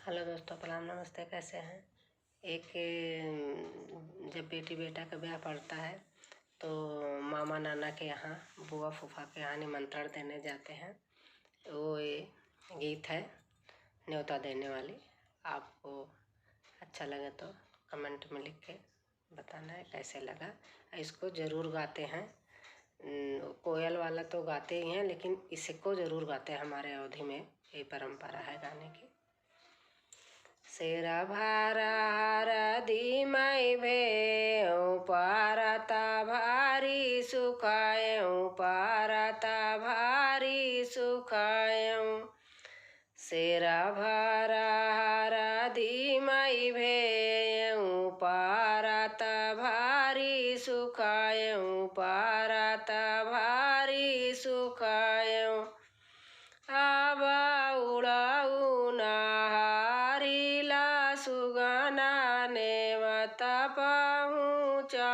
Hello दोस्तों, प्रणाम, नमस्ते। कैसे हैं? जब बेटी बेटा का ब्याह पड़ता है तो मामा नाना के यहाँ, बुआ फूफा के यहाँ निमंत्रण देने जाते हैं। वो ये गीत है न्योता देने वाली। आपको अच्छा लगे तो कमेंट में लिख के बताना है कैसे लगा। इसको ज़रूर गाते हैं। कोयल वाला तो गाते ही हैं, लेकिन इसको ज़रूर गाते हैं। हमारे अवधि में ये परंपरा है गाने की। शेरा भारा हरदी मई भेऊ पारता भारी सुखायऊ, पारता भारी सुखायऊ। शेरा भारा हरदी मई भेऊ पारता भारी सुखायऊ, पारता भारी सुखायऊ। आबा उड़ाऊ नहारीला सुगना नेवता पहुँचावाऊ।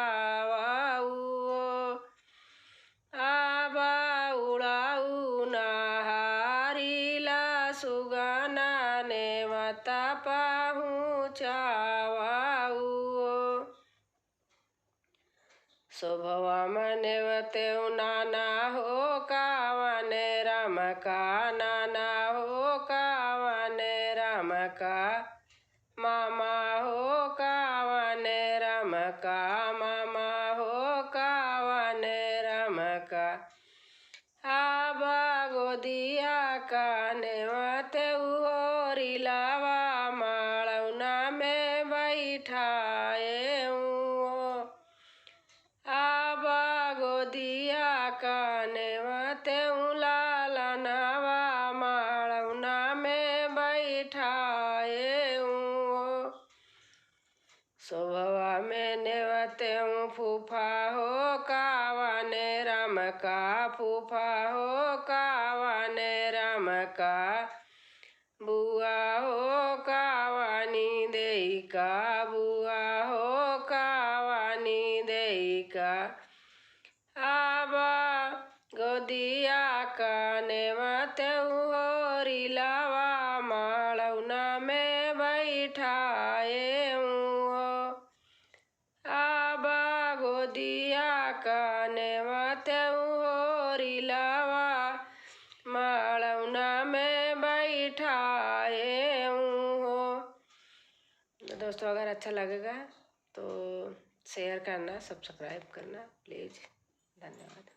आबा उड़ाऊ नहारीला सुगना नेवता पहुँचावाऊ। शोभवा मनेवते नाना हो कावने राम का, नाना हो कावने राम का। मामा हो कावने राम का, मामा हो कावने राम का। आबा गोदिया का नेवते उहोरी लावा मालौना में बैठाए। आबा गोदिया का नेवते लाला नवा मालौना में बैठाए। शोभवा में नेवते फूफा हो कावने राम का, फूफा हो कावने राम का। बुआ हो कावानी देई का, बुआ हो कावानी देई का। आबा गोदिया का नेवते उहोरी लावा मालौना में बैठाए। आबा गोदिया का नेवते उहोरी लावा मालौना में बैठाए। दोस्तों, अगर अच्छा लगेगा तो शेयर करना, सब्सक्राइब करना प्लीज़। धन्यवाद।